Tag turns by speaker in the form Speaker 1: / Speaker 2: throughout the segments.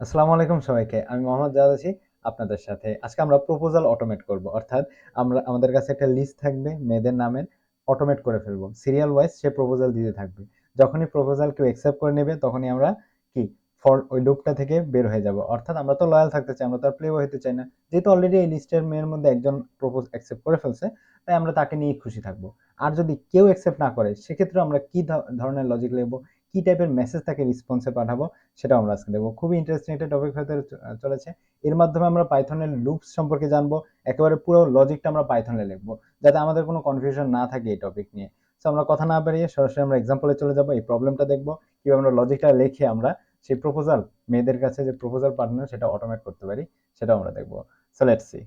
Speaker 1: আসসালামু আলাইকুম সবাইকে। আমি মোহাম্মদ জাওয়াদ আছি আপনাদের সাথে। আজকে আমরা প্রপোজাল অটোমেট করব। অর্থাৎ আমাদের কাছে একটা লিস্ট থাকবে মেয়েদের নামের, অটোমেট করে ফেলব। সিরিয়াল ওয়াইজ সে প্রপোজাল দিতে থাকবে। যখনই প্রপোজাল কেউ অ্যাকসেপ্ট করে নেবে তখনই আমরা কি ফর ওই লুপটা থেকে বের হয়ে যাব। অর্থাৎ আমরা তো লয়াল থাকতে চাই, আমরা তো আর প্লে বয় হতে চাই না। যেহেতু অলরেডি এই লিস্টের মেয়ের মধ্যে একজন অ্যাকসেপ্ট করে ফেলছে, তাই আমরা তাকে নিয়েই খুশি থাকব। আর যদি কেউ অ্যাকসেপ্ট না করে সেক্ষেত্রে আমরা কি ধরনের লজিক লিখব, কি টাইপের মেসেজ তাকে রেসপন্সে পাঠাবো সেটাও আমরা আজকে দেখবো। খুবই ইন্টারেস্টিং একটা টপিক হতে চলেছে। এর মাধ্যমে আমরা পাইথনের লুপস সম্পর্কে জানবো। একেবারে পুরো লজিকটা আমরা পাইথনে লিখবো, যাতে আমাদের কোনো কনফিউশন না থাকে এই টপিক নিয়ে। সো আমরা কথা না বাড়িয়ে সরাসরি আমরা এক্সাম্পলে চলে যাবো। এই প্রবলেমটা দেখবো কিভাবে আমরা লজিকটা লিখে আমরা সেই প্রপোজাল, মেয়েদের কাছে যে প্রপোজাল পাঠানো সেটা অটোমেট করতে পারি, সেটাও আমরা দেখবো। So let's see.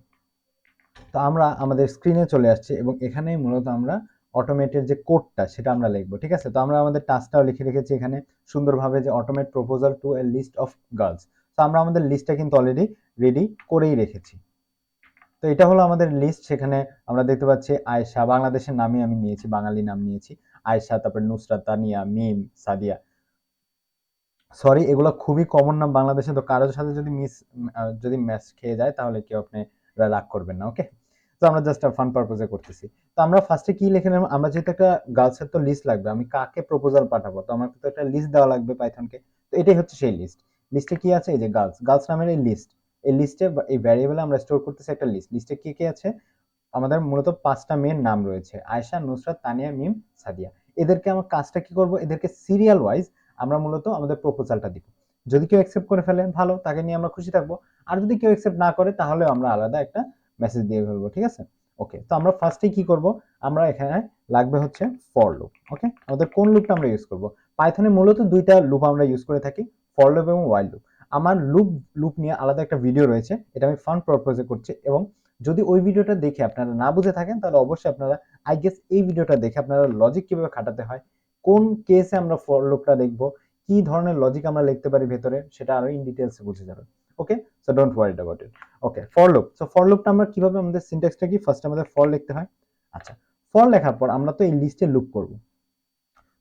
Speaker 1: তো আমরা আমাদের স্ক্রিনে চলে আসছি এবং এখানেই মূলত আমরা অটোমেটের যে কোডটা সেটা আমরা লিখবো। ঠিক আছে, তো আমরা আমাদের টাস্কটাও লিখে রেখেছি এখানে সুন্দরভাবে, যে automate proposal to a list of girls. তো আমরা আমাদের লিস্টটা কিন্তু অলরেডি রেডি করেই রেখেছি। তো এটা হলো আমাদের লিস্ট। সেখানে আমরা দেখতে পাচ্ছি আয়েশা, বাংলাদেশের নামই আমি নিয়েছি, বাঙালি নাম নিয়েছি আয়েশা, তারপর নুসরাত, তানিয়া, মিম, সাদিয়া। সরি, এগুলো খুবই কমন নাম বাংলাদেশে, তো কারোর সাথে যদি ম্যাচ খেয়ে যায় তাহলে কেউ আপনি রাগ করবেন না, ওকে? তো আমরা জাস্ট ফান পারপোজে করতেছি। তো আমরা ফার্স্টে কি লিখে নেব, আমরা যেহেতু একটা গার্লসের তো লিস্ট লাগবে, আমি কাকে প্রপোজাল পাঠাবো, তো আমার তো একটা লিস্ট দেওয়া লাগবে পাইথনকে। তো এটাই হচ্ছে সেই লিস্ট। লিস্টে কি আছে, এই যে গার্লস, গার্লস নামের এই লিস্ট। এই লিস্টে এই ভ্যারিয়েবলে আমরা স্টোর করতেছি একটা লিস্ট। লিস্টে কি কি আছে, আমাদের মূলত ৫টা মেয়ের নাম রয়েছে, আয়েশা, নুসরাত, তানিয়া, মিম, সাদিয়া। এদেরকে আমার কাজটা কি করব, এদেরকে সিরিয়াল ওয়াইজ আমরা মূলত আমাদের প্রপোজালটা দিব। যদি কেউ অ্যাকসেপ্ট করে ফেলে ভালো, তাকে নিয়ে আমরা খুশি থাকবো। আর যদি কেউ অ্যাকসেপ্ট না করে তাহলে আমরা আলাদা একটা মেসেজ দিয়ে ফেলবো। ঠিক আছে, ওকে? তো আমরা ফার্স্টে কি করব, আমরা এখানে লাগবে হচ্ছে ফর লুপ। ওকে, আমাদের কোন লুপটা আমরা ইউজ করব? পাইথনে মূলত দুইটা লুপ আমরা ইউজ করে থাকি, ফর লুপ এবং ওয়াইল লুপ। আমার লুপ নিয়ে আলাদা একটা ভিডিও রয়েছে, এটা আমি ফান পারপোজে করছি। এবং যদি ওই ভিডিওটা দেখে আপনারা না বুঝে থাকেন তাহলে অবশ্যই আপনারা আই গেস এই ভিডিওটা দেখে আপনারা লজিক কিভাবে খাটাতে হয়, কোন কেসে আমরা ফর লুপটা লিখবো, কি ধরনের লজিক আমরা লিখতে পারি ভেতরে, সেটা আরো ইন ডিটেইলস বুঝে যাবেন। Okay, so don't worry about it. Okay, for loop. So for লুপটা আমরা কিভাবে, আমাদের সিনট্যাক্সটা কি, ফার্স্ট আমাদের ফর লিখতে হয়। আচ্ছা, ফর লেখার পর আমরা তো এই লিস্টে লুপ করব।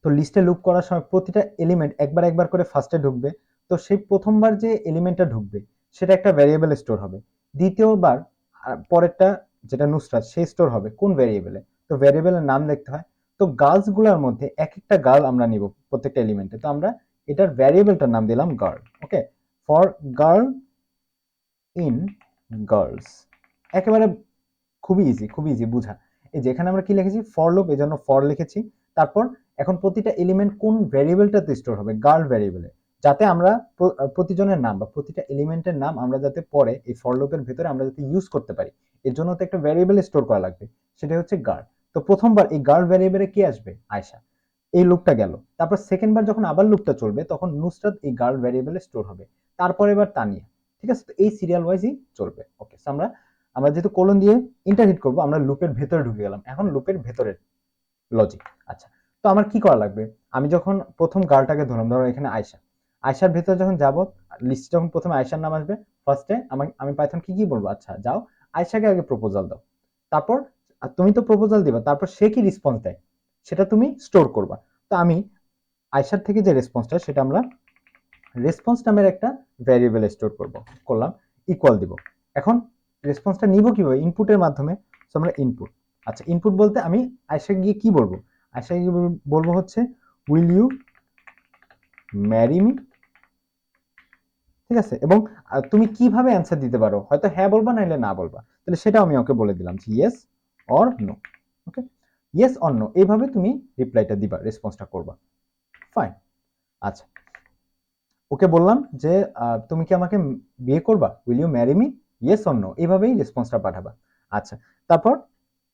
Speaker 1: তো লিস্টে লুপ করার সময় প্রতিটা এলিমেন্ট একবার একবার করে ফার্স্টে ঢুকবে। তো সেই প্রথমবার যে এলিমেন্টটা ঢুকবে সেটা একটা ভ্যারিয়েবলে স্টোর হবে। দ্বিতীয়বার পরেরটা, যেটা নুসরাত, সেই স্টোর হবে কোন ভ্যারিয়েবলে, তো ভ্যারিয়েবলের নাম লিখতে হয়। তো গার্লস গুলার মধ্যে এক একটা গার্ল আমরা নিব প্রত্যেকটা এলিমেন্টে। তো আমরা এটার ভ্যারিয়েবলটার নাম দিলাম girl. Okay, for girl in girls. একেবারে খুবই ইজি, খুবই ইজি বুঝা। এই যেখানে আমরা কি লিখেছি, ফর লুপ, এই জন্য ফর লিখেছি। তারপর এখন প্রতিটা এলিমেন্ট কোন ভ্যারিয়েবলটাতে স্টোর হবে, গার্ল ভ্যারিয়েবলে। যাতে আমরা প্রতিজনের নাম বা প্রতিটা এলিমেন্টের নাম আমরা যাতে পরে এই ফর লুপের ভেতরে আমরা যাতে ইউজ করতে পারি, এর জন্য তো একটা ভ্যারিয়েবল স্টোর করা লাগবে, সেটা হচ্ছে গার্ল। তো প্রথমবার এই গার্ল ভ্যারিয়েবলে কি আসবে, আয়শা। এই লুপটা গেল। তারপর সেকেন্ড বার যখন আবার লুপটা চলবে তখন নুসরাত এই গার্ল ভ্যারিয়েবলে স্টোর হবে। তারপর এবার তানিয়া। ঠিক আছে, তো এই সিরিয়াল ওয়াইজই চলবে। ওকে, আমরা আমরা যেহেতু কোলন দিয়ে ইন্টারহিট করব, আমরা লুপের ভেতরে ঢুকে গেলাম। এখন লুপের ভেতরের লজিক। আচ্ছা, তো আমার কি করা লাগবে, আমি যখন প্রথম গার্লটাকে ধরলাম, ধরো এখানে আয়শা, আয়শার ভেতরে যখন যাব, লিস্টে যখন প্রথমে আয়শার নাম আসবে, ফার্স্টে আমি পাইথন কি কি বলবো, আচ্ছা যাও আয়শাকে আগে প্রপোজাল দাও। তারপর তুমি তো প্রপোজাল দিবা, তারপর সে কি রেসপন্স দেয় সেটা তুমি স্টোর করবা। তো আমি আয়শার থেকে যে রেসপন্সটা, সেটা আমরা রেসপন্স নামের একটা ভ্যারিয়েবল স্টোর করলাম, ইকুয়াল দিব। এখন রেসপন্সটা নিব কিভাবে, ইনপুটের মাধ্যমে। তো আমরা ইনপুট, আচ্ছা ইনপুট বলতে আমি আয়শাকে গিয়ে কি বলবো, আয়শাকে গিয়ে বলবো হচ্ছে উইল ইউ ম্যারি মি। ঠিক আছে, এবং তুমি কিভাবে অ্যান্সার দিতে পারো, হয়তো হ্যাঁ বলবা নাইলে না বলবা, তাহলে সেটাও আমি ওকে বলে দিলাম, yes or no. Okay, yes or no, এইভাবে তুমি রিপ্লাইটা দিবা, রেসপন্সটা করবা। ফাইন। আচ্ছা, ওকে বললাম যে তুমি কি আমাকে বিয়ে করবা, will you marry me, yes or no, এইভাবেই রেসপন্সটা পাঠাবা। আচ্ছা, তারপর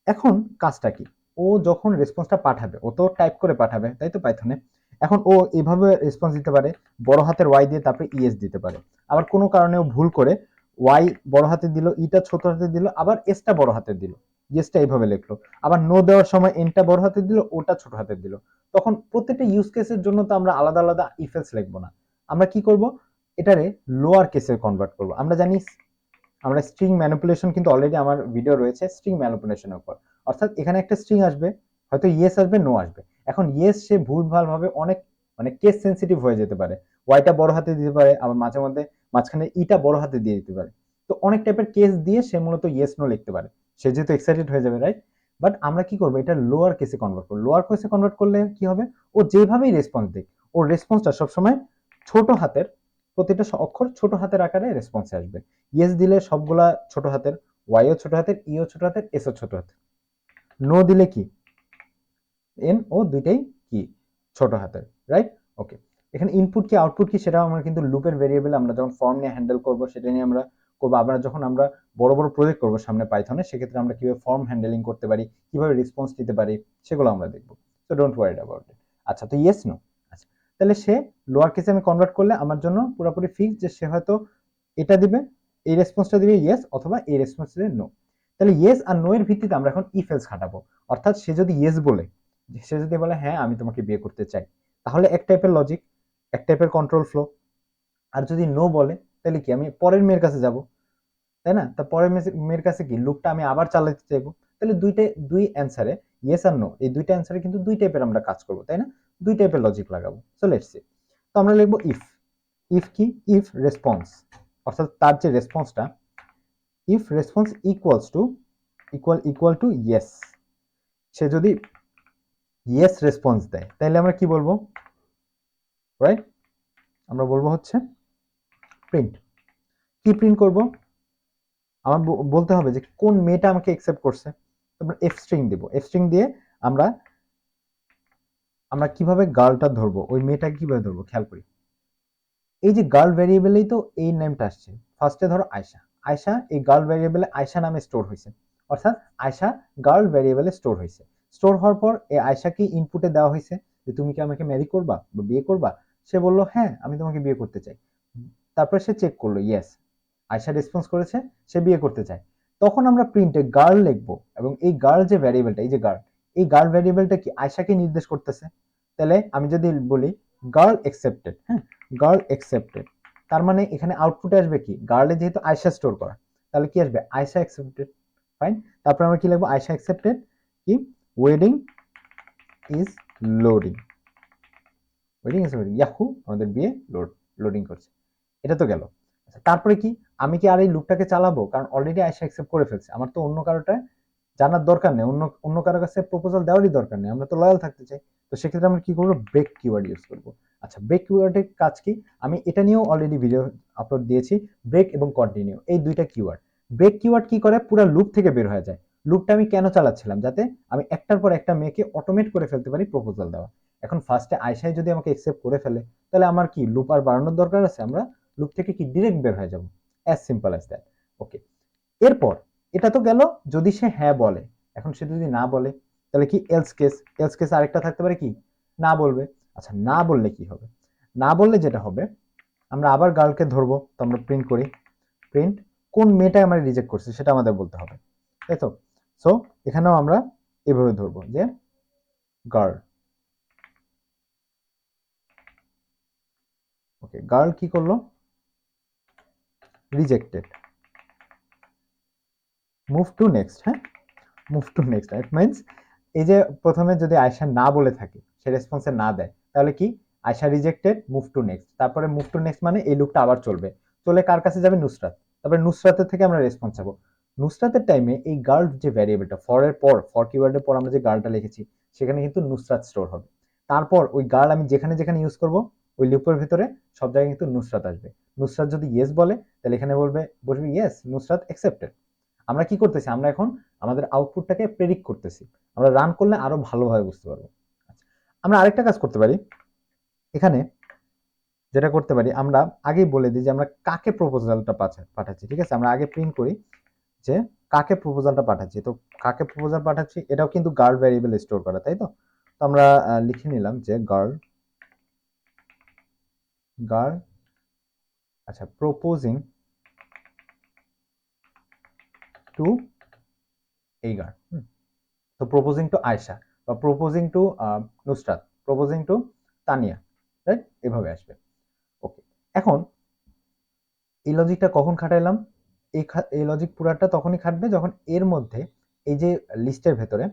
Speaker 1: এখন কাজটা কি, ও যখন রেসপন্সটা পাঠাবে, ও তো টাইপ করে পাঠাবে তাই তো পাইথনে। এখন ও এইভাবে রেসপন্স দিতে পারে, বড় হাতের ওয়াই দিয়ে তারপরে ইএস দিতে পারে। আবার কোনো কারণে ও ভুল করে ওয়াই বড় হাতে দিল, ইটা ছোট হাতে দিল, আবার এসটা বড় হাতে দিল, ইয়েসটা এইভাবে লিখলো। আবার নো দেওয়ার সময় এনটা বড় হাতে দিল, ওটা ছোট হাতে দিল। তখন প্রত্যেকটা ইউজ কেসের জন্য তো আমরা আলাদা আলাদা ইফেলস লিখবো না। আমরা কি করব, এটারে লোয়ার কেসে কনভার্ট করব। আমরা জানি আমরা স্ট্রিং ম্যানিপুলেশন, কিন্তু অলরেডি আমার ভিডিও রয়েছে স্ট্রিং ম্যানিপুলেশনের উপর। অর্থাৎ এখানে একটা স্ট্রিং আসবে, হয়তো ইয়েস আসবে, নো আসবে। এখন ইয়েস সে ভুলভাল ভাবে অনেক, মানে কেস সেন্সিটিভ হয়ে যেতে পারে, ওয়াইটা বড় হাতে দিতে পারে, আবার মাঝে মধ্যে মাঝখানে ইটা বড় হাতে দিয়ে দিতে পারে। তো অনেক টাইপের কেস দিয়ে সে মূলত ইয়েস নো লিখতে পারে, সে যেহেতু এক্সাইটেড হয়ে যাবে, রাইট? বাট আমরা কি করবো, এটা লোয়ার কেসে কনভার্ট করবো। লোয়ার কেসে কনভার্ট করলে কি হবে, ও যেভাবেই রেসপন্স দিক, ওর রেসপন্সটা সবসময় ছোট হাতের, প্রতিটা অক্ষর ছোট হাতের আকারে রেসপন্সে আসবে। ইয়েস দিলে সবগুলা ছোট হাতের, ওয়াইও ছোট হাতের, ইও ছোট হাতের, এসও ছোট হাতের। নো দিলে কি, এন ও দুইটাই কি, ছোট হাতের, রাইট? ওকে, এখানে ইনপুট কি আউটপুট কি সেটাও আমরা কিন্তু লুপের ভেরিয়েবল আমরা যখন ফর্ম নিয়ে হ্যান্ডেল করব সেটা নিয়ে আমরা করবো। আবার যখন আমরা বড় বড় প্রজেক্ট করবো সামনে পাইথনে, সেক্ষেত্রে আমরা কিভাবে ফর্ম হ্যান্ডেলিং করতে পারি, কিভাবে রেসপন্স দিতে পারি, সেগুলো আমরা দেখবো। সো ডোন্ট ওয়ারি অ্যাবাউট ইট। আচ্ছা, তো ইয়েস নো। আচ্ছা, তাহলে সে লোয়ার কেসে আমি কনভার্ট করলে আমার জন্য পুরোপুরি ফিক্স যে সে হয়তো এটা দিবে, এই রেসপন্সটা দিবে ইয়েস, অথবা এই রেসপন্সটা দিবে নো। তাহলে ইয়েস আর নো এর ভিত্তিতে আমরা এখন ইফ এলস খাটাবো। অর্থাৎ সে যদি ইয়েস বলে, সে যদি বলে হ্যাঁ আমি তোমাকে বিয়ে করতে চাই, তাহলে এক টাইপের লজিক, এক টাইপের কন্ট্রোল ফ্লো। আর যদি নো বলে, তাহলে কি আমি পরের মেয়ের কাছে যাব, তাই না? তা পরের মেয়ের কাছে কি লুপটা আমি আবার চালাতে চাইবো। তাহলে দুই অ্যান্সারে, ইয়েস আর নো, এই দুইটা অ্যান্সারে কিন্তু দুই টাইপের আমরা কাজ করবো, তাই না? দুই টাইপের লজিক লাগাবো। So let's see. তো আমরা লিখবো ইফ। ইফ কি, ইফ রেসপন্স, অর্থাৎ তার যে রেসপন্সটা, if response equal to yes, সে যদি ইয়েস রেসপন্স দেয় তাহলে আমরা কি বলবো, রাইট? আমরা বলবো হচ্ছে প্রিন্ট। কি প্রিন্ট করব, আমার বলতে হবে যে কোন মেয়েটা আমাকে অ্যাকসেপ্ট করছে। তারপর এফ স্ট্রিং দেব, এফ স্ট্রিং দিয়ে আমরা আমরা কিভাবে গার্লটা ধরবো, ওই মেয়েটাকে কিভাবে ধরবো খেয়াল করি। এই যে গার্ল ভ্যারিয়েবলেই তো এই নেমটা আসছে। ফার্স্টে ধরো আয়শা, আয়শা এই গার্ল ভ্যারিয়েবলে আয়শা নামে স্টোর হয়েছে, অর্থাৎ আয়শা গার্ল ভ্যারিয়েবলে স্টোর হয়েছে। স্টোর হওয়ার পর এই আয়শাকে ইনপুটে দেওয়া হয়েছে যে তুমি কি আমাকে ম্যারি করবা বা বিয়ে করবা। সে বলল হ্যাঁ আমি তোমাকে বিয়ে করতে চাই। তারপর সে চেক করলো, ইয়েস, আয়শা রেসপন্স করেছে, সে বিয়ে করতে চায়। তখন আমরা প্রিন্টে গার্ল লিখবো, এবং এই গার্ল যে ভ্যারিয়েবলটা, এই যে গার্ল, এই গার্ল ভ্যারিয়েবলটা কি আয়শাকে নির্দেশ করতেছে। তাহলে আমি যদি বলি গার্ল অ্যাকসেপ্টেড, হ্যাঁ, গার্ল অ্যাকসেপ্টেড, তার মানে এখানে আউটপুটে আসবে কি, গার্লে যেহেতু আয়শা স্টোর করা, তাহলে কি আসবে, আয়শা অ্যাকসেপ্টেড। ফাইন। তারপর আমরা কি লিখবো, আয়শা অ্যাকসেপ্টেড কি, wedding is loading, wedding is loading, Yahoo আমাদের বিয়ে লোডিং করছে। এটা তো গেল। তারপরে কি, আমি কি আর এই লুপটাকে চালাবো, কারণ অলরেডি আয়শা অ্যাকসেপ্ট করে ফেলছে, আমার তো অন্য কারোটা জানার দরকার নেই, অন্য অন্য কারোর কাছে প্রপোজাল দেওয়ারই দরকার নেই, আমরা তো লয়াল থাকতে চাই। তো সেক্ষেত্রে আমরা কি করবো, ব্রেক কিওয়ার্ড ইউজ করবো। আচ্ছা, ব্রেক কিওয়ার্ডের কাজ কি, আমি এটা নিয়েও অলরেডি ভিডিও আপলোড দিয়েছি। ব্রেক এবং কন্টিনিউ এই দুইটা কিওয়ার্ড। ব্রেক কিওয়ার্ড কি করে, পুরো লুপ থেকে বের হয়ে যায়। লুপটা আমি কেন চালাচ্ছিলাম, যাতে আমি একটার পর একটা মেয়েকে অটোমেট করে ফেলতে পারি প্রপোজাল দেওয়া। এখন ফার্স্টে আয়শাই যদি আমাকে অ্যাকসেপ্ট করে ফেলে, তাহলে আমার কি লুপ আর বাড়ানোর দরকার আছে, আমরা লুপ থেকে কি ডিরেক্ট বের হয়ে যাব। As simple as that. Okay, এরপর এটা তো গেল যদি সে হ্যাঁ বলে। এখন সে যদি না বলে, তাহলে কি এলস কেস, এলস কেস আরেকটা থাকতে পারে কি, না বলবে। আচ্ছা, না বললে কি হবে, না বললে যেটা হবে, আমরা আবার গার্লকে ধরবো, তো আমরা প্রিন্ট করি, প্রিন্ট কোন মেয়েটা আমরা রিজেক্ট করছি সেটা আমাদের বলতে হবে, তাই তো? সো এখানেও আমরা এভাবে ধরবো যে গার্ল। ওকে, গার্ল কি করলো, রিজেক্টেড, মুভ টু নেক্সট। হ্যাঁ, move to next, it means এই যে প্রথমে যদি আয়শা না বলে থাকে, সে রেসপন্সে না দেয়, তাহলে কি Ayesha rejected, move to next. তারপরে মুভ টু নেক্সট মানে এই লুপটা আবার চলবে, চলে কার কাছে যাবে, নুসরাত। তারপরে নুসরাতের থেকে আমরা রেসপন্স পাবো। নুসরাতের টাইমে এই গার্ল যে ভ্যারিয়েবলটা, ফরের পর, ফর কিওয়ার্ডের পর আমরা যে গার্লটা লিখেছি, সেখানে কিন্তু নুসরাত স্টোর হবে। তারপর ওই গার্ল আমি যেখানে যেখানে ইউজ করব, ওই লুপের ভিতরে সব জায়গায় কিন্তু নুসরাত আসবে। নুসরাত যদি ইয়েস বলে, তাহলে এখানে বসবে ইয়েস, নুসরাত অ্যাকসেপ্টেড। আমরা কি করতেছি, আমরা এখন আমাদের আউটপুটটাকে প্রেডিক্ট করতেছি, আমরা রান করলে আরো ভালোভাবে বুঝতে পারবো। আচ্ছা, আমরা আরেকটা কাজ করতে পারি, এখানে যেটা করতে পারি, আমরা আগেই বলে দিই যে আমরা কাকে প্রপোজালটা পাঠাচ্ছি। ঠিক আছে, আমরা আগে প্রিন্ট করি যে কাকে প্রপোজালটা পাঠাচ্ছি। তো কাকে প্রপোজাল পাঠাচ্ছি, এটাও কিন্তু গার্ল ভ্যারিয়েবল স্টোর করা, তাই তো? তো আমরা লিখে নিলাম যে গার্ল, গার্ল, আচ্ছা, প্রপোজিং টু এই গার্ল। তো প্রপোজিং টু আয়শা, বা proposing to Nusrat, proposing to Tania, right? এভাবে আসবে। ওকে, এখন এই লজিকটা কখন খাটাইলাম, এই লজিক পুরাটা তখনই খাটবে যখন এর মধ্যে, এই যে লিস্টের ভেতরে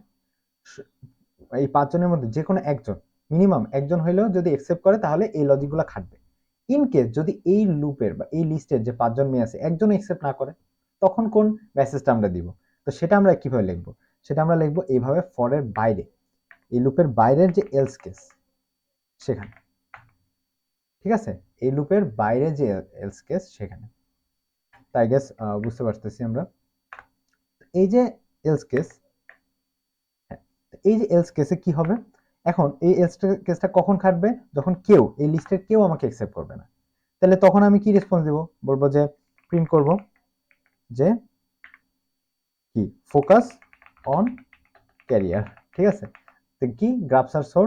Speaker 1: এই 5 জনের মধ্যে যে কোনো একজন, মিনিমাম একজন হইলেও যদি অ্যাকসেপ্ট করে, তাহলে এই লজিকগুলো খাটবে। ইন কেস যদি এই লুপের বা এই লিস্টের যে 5 জন মেয়ে আছে একজন অ্যাকসেপ্ট না করে, তখন কোন মেসেজটা আমরা দিব? তো সেটা আমরা কিভাবে লিখবো? সেটা আমরা লিখবো এইভাবে, ফর এর বাইরে, এই লুপের বাইরের যে এলস কেস সেখানে, ঠিক আছে? এই লুপের বাইরে যে এলস কেস সেখানে। তাই গেস বুঝতে পারতেছি আমরা। এই যে এলস কেস, এই যে এলস কেসে কি হবে? এখন এই এলস কেসটা কখন খাটবে? যখন কেউ, এই লিস্টের কেউ আমাকে অ্যাকসেপ্ট করবে না। তাহলে তখন আমি কি রেসপন্স দিব? বলবো যে প্রিন্ট করব যে কি ফোকাস অন ক্যারিয়ার, ঠিক আছে? তো কি গ্রাফস আর সোর,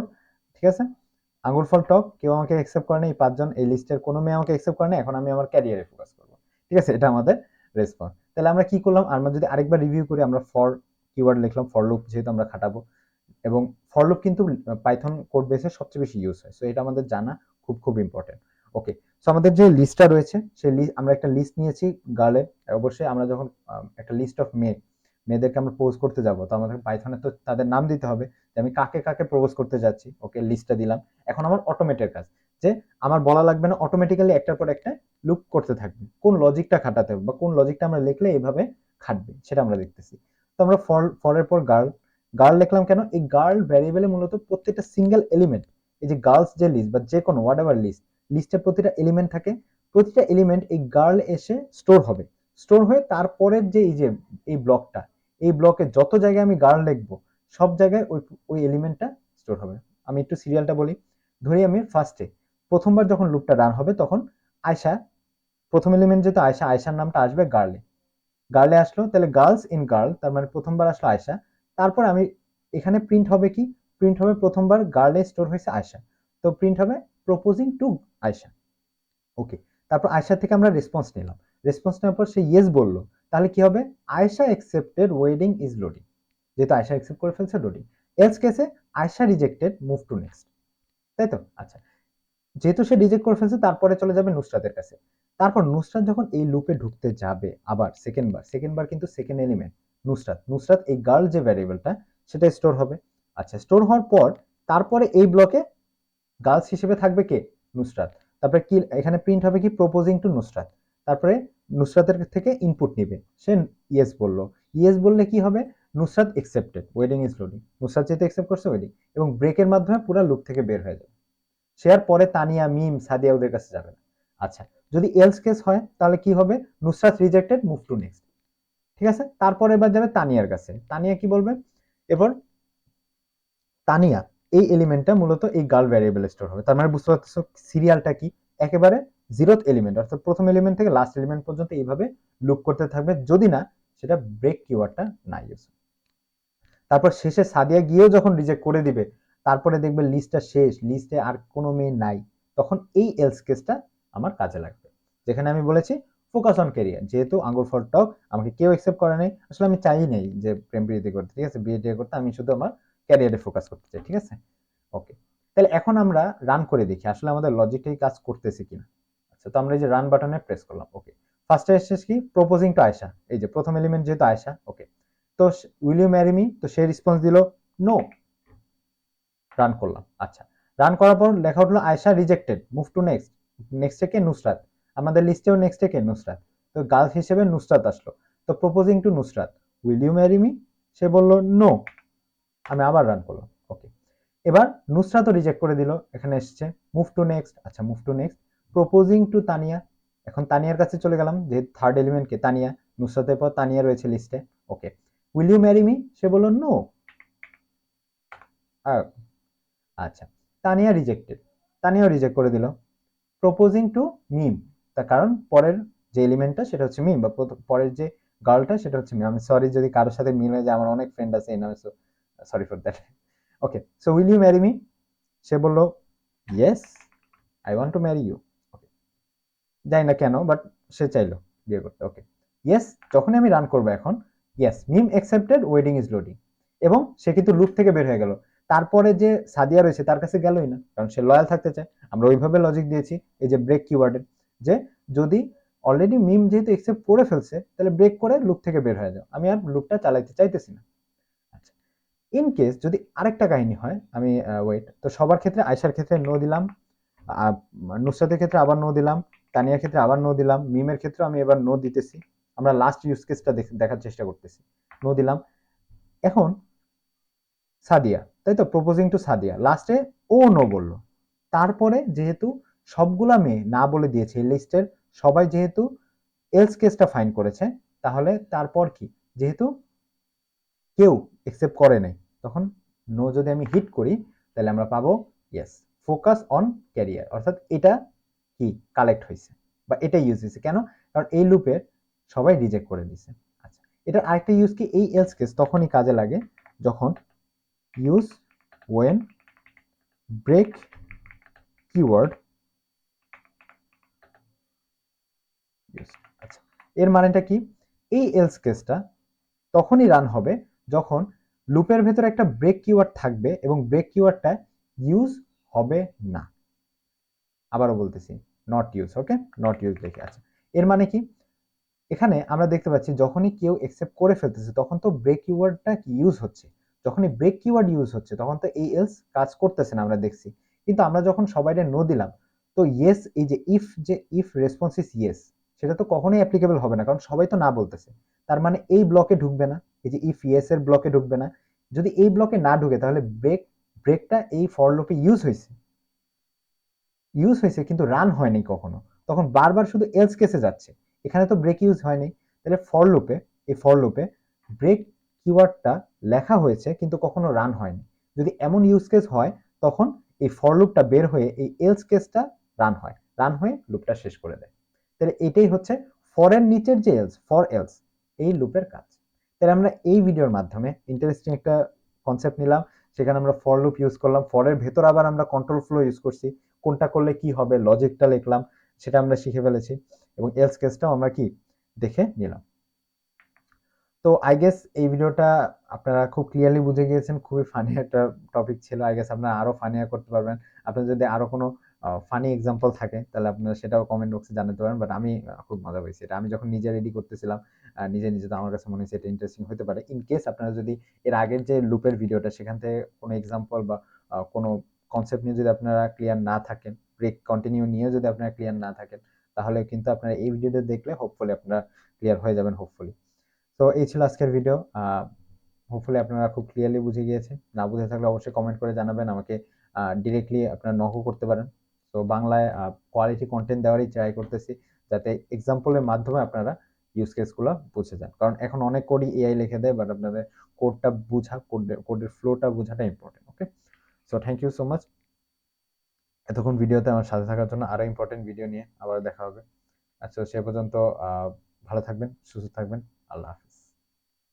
Speaker 1: ঠিক আছে? আঙ্গুর ফল টক কেউ আমাকে অ্যাকসেপ্ট করে না, এই 5 জন এই লিস্টের কোনো মেয়ে আমাকে অ্যাকসেপ্ট করে না, এখন আমি আমার ক্যারিয়ারে ফোকাস করব, ঠিক আছে? এটা আমাদের রেসপন্স। তাহলে আমরা কি করলাম? আমরা যদি আরেকবার রিভিউ করি, আমরা ফর কিওয়ার্ড লিখলাম, ফর লুপ যেহেতু আমরা খাটাবো, এবং ফর লুপ কিন্তু পাইথন কোড বেসে সবচেয়ে বেশি ইউজ হয়, সো এটা আমাদের জানা খুব খুব ইম্পর্টেন্ট। ওকে, সো আমাদের যে লিস্টটা রয়েছে সেই আমরা একটা লিস্ট নিয়েছি গার্লের। অবশ্যই আমরা যখন একটা লিস্ট অফ মেয়েদেরকে আমরা প্রপোজ করতে যাব, তো আমাদের পাইথনে তো তাদের নাম দিতে হবে, যে আমি কাকে কাকে প্রপোজ করতে যাচ্ছি। ওকে, লিস্টটা দিলাম। এখন আমার অটোমেটের কাজ, যে আমার বলা লাগবে না, অটোমেটিক্যালি একটার পর একটা লুপ করতে থাকবে। কোন লজিকটা খাটাতে হবে বা কোন লজিকটা আমরা লিখলে এইভাবে খাটবে সেটা আমরা দেখতেছি। তো আমরা ফরের পর গার্ল লিখলাম কেন? এই গার্ল ভ্যারিয়েবলে মূলত প্রত্যেকটা সিঙ্গেল এলিমেন্ট, এই যে গার্লস যে লিস্ট বা যে কোনো হোয়াট এভার লিস্টের প্রতিটা এলিমেন্ট থাকে, প্রতিটা এলিমেন্ট এই গার্ল এসে স্টোর হবে। স্টোর হয়ে তারপরের যে এই ব্লকটা, এই ব্লকে যত জায়গায় আমি গার্ল লিখবো, সব জায়গায় ওই এলিমেন্টটা স্টোর হবে। আমি একটু সিরিয়ালটা বলি। ধরি আমি ফার্স্টে প্রথমবার যখন লুপটা রান হবে, তখন আয়শা, প্রথম এলিমেন্ট যেহেতু আয়শা, আয়শার নামটা আসবে গার্লে। গার্লে আসলো, তাহলে গার্লস ইন গার্ল, তার মানে প্রথমবার আসলো আয়শা। তারপর আমি এখানে প্রিন্ট হবে কি? প্রিন্ট হবে প্রথমবার গার্লে স্টোর হয়েছে আয়শা, তো প্রিন্ট হবে প্রপোজিং টু আয়শা। ওকে, তারপর আয়শা থেকে আমরা রেসপন্স নিলাম। রেসপন্স নেওয়ার পর সে ইয়েস বললো, তাহলে কি হবে? Ayesha accepted, wedding is loading. যেহেতু আয়শা অ্যাকসেপ্ট করে ফেলছে, লোডিং। এলস কেসে Ayesha rejected, move to next, তাই তো? আচ্ছা, যেহেতু সে রিজেক্ট করে ফেলছে, তারপরে চলে যাবে নুসরাতের কাছে। তারপর নুসরাত যখন এই লুপে ঢুকতে যাবে আবার সেকেন্ড বার কিন্তু সেকেন্ড এলিমেন্ট নুসরাত এই গার্ল যে ভ্যারিয়েবলটা, সেটা স্টোর হবে। আচ্ছা, স্টোর হওয়ার পর তারপরে এই ব্লকে গার্লস হিসেবে থাকবে কে? নুসরাত। তারপরে কি এখানে প্রিন্ট হবে কি? Proposing to Nusrat. তারপরে নুসরাতের থেকে ইনপুট নিবে, সে ইয়েস বললো। ইয়েস বললে কি হবে? Nusrat accepted, wedding is loading. Nusrat যেহেতু অ্যাকসেপ্ট করছে, ওয়েডিং, এবং ব্রেকের মাধ্যমে পুরো লুপ থেকে বের হয়ে যাবে। সে আর পরে তানিয়া, মিম, সাদিয়া ওদের কাছে যাবে না। আচ্ছা, যদি এলস কেস হয় তাহলে কি হবে? Nusrat rejected, move to next, ঠিক আছে? তারপর এবার যাবে তানিয়ার কাছে। তানিয়া কি বলবে? এবার তানিয়া এই এলিমেন্টটা মূলত এই গার্ল ভ্যারিয়েবল স্টোর হবে। তার মানে বুঝতে পারতেছো সিরিয়ালটা কি? একেবারে জিরোথ এলিমেন্ট, অর্থাৎ প্রথম এলিমেন্ট থেকে লাস্ট এলিমেন্ট পর্যন্ত এইভাবে লুপ করতে থাকবে, যদি না সেটা ব্রেক কিওয়ার্ডটা না ইউজ। তারপর শেষে সাদিয়া গিয়েও যখন রিজেক্ট করে দিবে, তারপরে দেখবে লিস্টটা শেষ, লিস্টে আর কোনো মেয়ে নাই, তখন এই এলস কেসটা আমার কাজে লাগবে, যেখানে আমি বলেছি ফোকাস অন ক্যারিয়ার। যেহেতু আঙ্গুর ফল টক আমাকে কেউ অ্যাকসেপ্ট করে নাই, আসলে আমি চাই নাই যে প্রেম প্রীতি করতে, ঠিক আছে, বিয়ে টিয়ে করতে, আমি শুধু আমার ক্যারিয়ারে ফোকাস করতে চাই, ঠিক আছে? ওকে, তাহলে এখন আমরা রান করে দেখি আসলে আমাদের লজিকটাই কাজ করতেছে কিনা। আচ্ছা, তো আমরা এই যে রান বাটনে প্রেস করলাম। ওকে, ফার্স্টে এসেছে কি? প্রপোজিং টু আয়শা, এই যে প্রথম এলিমেন্ট যেহেতু আয়শা। ওকে, তো উইল ইউ ম্যারি মি, তো সে রেসপন্স দিল নো। রান করলাম। আচ্ছা, রান করার পর লেখা উঠলো Ayesha rejected, move to next. নেক্সটে কে? নুসরাত। আমাদের লিস্টেও নেক্সটে কে? নুসরাত। তো গার্ল হিসেবে নুসরাত আসলো, তো proposing to Nusrat, will you marry me, সে বলল নো। আমি আবার রান করলাম। ওকে, এবার নুসরাতও রিজেক্ট করে দিল, এখানে এসছে মুভ টু নেক্সট। আচ্ছা, move to next, proposing to Tania. এখন তানিয়ার কাছে চলে গেলাম, যে থার্ড এলিমেন্ট কে? তানিয়া। নুসরাতের পর তানিয়া রয়েছে লিস্টে। Okay, will you marry me, সে বলল নো। আচ্ছা, তানিয়া রিজেক্টেড, তানিয়াও রিজেক্ট করে দিল। প্রপোজিং টু মিম, তার কারণ পরের যে এলিমেন্টটা সেটা হচ্ছে মিম, বা পরের যে গার্লটা সেটা হচ্ছে মিম। আমি সরি যদি কারোর সাথে মিল হয়ে যায়, আমার অনেক ফ্রেন্ড আছে এই নামে, so sorry for that. Okay, so will you marry me, সে বলল yes, I want to marry you. Okay, জানি না কেন, বাট সে চাইলো বিয়ে করতে। ওকে, ইয়েস, যখনই আমি রান করবো এখন, yes Mim accepted, wedding is loading, এবং সে কিন্তু লুপ থেকে বের হয়ে গেল। তারপরে যে সাদিয়া রয়েছে তার কাছে গেলই না, কারণ সে লয়াল থাকতে চায়। আমরা ওইভাবে লজিক দিয়েছি, এই যে ব্রেক কিওয়ার্ডের, যে যদি অলরেডি মিম যেহেতু অ্যাকসেপ্ট করে ফেলছে, তাহলে ব্রেক করে লুপ থেকে বের হয়ে যাও, আমি আর লুপটা চালাইতে চাইতেছি না। আচ্ছা, ইন কেস যদি আরেকটা কাহিনী হয়, আমি ওয়েট, তো সবার ক্ষেত্রে আয়সার ক্ষেত্রে নো দিলাম, নুসরাতের ক্ষেত্রে আবার নো দিলাম, তানিয়ার ক্ষেত্রে আবার নো দিলাম, মিমের ক্ষেত্রে আমি এবার নো দিতেছি। আমরা লাস্ট ইউজ কেসটা দেখার চেষ্টা করতেছি। নো দিলাম। এখন সাদিয়া, তাই তো, প্রপোজিং টু সাদিয়া, লাস্টে ও নো বললো। তারপরে যেহেতু সবগুলা মেয়ে না বলে দিয়েছে এই লিস্টের, সবাই যেহেতু এলস কেসটা ফাইন করেছে, তাহলে তারপর কি, যেহেতু কেউ একসেপ্ট করে নাই, তখন নো যদি আমি হিট করি তাহলে আমরা পাবো ইয়েস, ফোকাস অন ক্যারিয়ার, অর্থাৎ এটা কি কালেক্ট হয়েছে বা এটা ইউজ হয়েছে। কেন? কারণ এই লুপের সবাই রিজেক্ট করে দিছে। আচ্ছা, এটার আরেকটা ইউজ কি, এই এলস কেস তখনই কাজে লাগে যখন use when break keyword use. আচ্ছা, এর মানেটা কি, এই এলস কেসটা তখনই রান হবে যখন লুপের ভেতরে একটা ব্রেক কিওয়ার্ড থাকবে এবং ব্রেক কিওয়ার্ডটা ইউজ হবে না। আবারও বলতেছি, not use, okay, not use দেখে। আচ্ছা, এর মানে কি, এখানে আমরা দেখতে পাচ্ছি যখনই কেউ একসেপ্ট করে ফেলতেছে তখন তো ব্রেক কিওয়ার্ডটা ইউজ হচ্ছে, যখনই ব্রেক কিওয়ার্ড ইউজ হচ্ছে তখন তো এই এলস কাজ করতেছে না, আমরা দেখছি। কিন্তু আমরা যখন সবাইকে নো দিলাম, তো ইয়েস, এই যে ইফ রেসপন্স ইস ইয়েস, সেটা তো কখনোই অ্যাপ্লিকেবল হবে না, কারণ সবাই তো না বলতেছে। তার মানে এই ব্লকে ঢুকবে না, এই যে ইফ ইয়েস এর ব্লকে ঢুকবে না। যদি এই ব্লকে না ঢুকে তাহলে ব্রেকটা এই ফর লুপে ইউজ হয়েছে কিন্তু রান হয়নি কখনো, তখন বারবার শুধু এলস কেসে যাচ্ছে। এখানে তো ব্রেক ইউজ হয়নি, তাহলে ফর লুপে ব্রেক কিওয়ার্ডটা লেখা হয়েছে কিন্তু কখনো রান হয়নি। যদি এমন ইউজ কেস হয় তখন এই ফর লুপটা বের হয়ে এই এলস কেসটা রান হয়ে লুপটা শেষ করে দেয়। তাহলে এটাই হচ্ছে ফরের নিচের যে এলস, ফর এলস, এই লুপের কাজ। তাহলে আমরা এই ভিডিওর মাধ্যমে ইন্টারেস্টিং একটা কনসেপ্ট নিলাম, সেখানে আমরা ফর লুপ ইউজ করলাম, ফরের ভেতর আবার আমরা কন্ট্রোল ফ্লো ইউজ করছি, কোনটা করলে কি হবে লজিকটা লিখলাম, সেটা আমরা শিখে ফেলেছি, এবং এলস কেসটাও আমরা কি দেখে নিলাম। তো আই গেস এই ভিডিওটা আপনারা খুব ক্লিয়ারলি বুঝে গিয়েছেন, খুবই ফানি একটা টপিক ছিল। আই গেস আপনারা আরো ফানিয়া করতে পারবেন। আপনার যদি আরো কোনো ফানি এক্সাম্পল থাকে তাহলে আপনারা সেটাও কমেন্ট বক্সে জানাতে পারেন। বাট আমি খুব মজা পেয়েছি এটা, আমি যখন নিজে রেডি করতেছিলাম নিজে তো আমার কাছে মনে হয়েছে এটা ইন্টারেস্টিং হতে পারে। ইন কেস আপনারা যদি এর আগের যে লুপের ভিডিওটা সেখান থেকে কোনো এক্সাম্পল বা কোনো কনসেপ্ট নিয়ে যদি আপনারা ক্লিয়ার না থাকেন, ব্রেক কন্টিনিউ নিয়ে যদি আপনারা ক্লিয়ার না থাকেন, তাহলে কিন্তু আপনারা এই ভিডিওটা দেখলে হোপফুলি আপনারা ক্লিয়ার হয়ে যাবেন, হোপফুলি। তো এই ছিল আজকের ভিডিও। হোপফুলি আপনারা খুব ক্লিয়ারলি বুঝে গিয়েছেন। না বুঝে থাকলে অবশ্যই কমেন্ট করে জানাবেন আমাকে, ডিরেক্টলি আপনারা নকও করতে পারেন। তো বাংলায় কোয়ালিটি কন্টেন্ট দেওয়ারই ট্রাই করতেছি, যাতে এক্সাম্পলের মাধ্যমে আপনারা ইউজ কেসগুলো বুঝে যান। কারণ এখন অনেক কোডই এআই লিখে দেয়, বাট আপনাদের কোডটা বুঝা, কোডের ফ্লোটা বোঝাটা important. Okay, so thank you so much এতক্ষণ ভিডিওতে আমার সাথে থাকার জন্য। আরো ইম্পর্টেন্ট ভিডিও নিয়ে আবার দেখা হবে। আচ্ছা, সে পর্যন্ত ভালো থাকবেন, সুস্থ থাকবেন। আল্লাহ হাফিজ।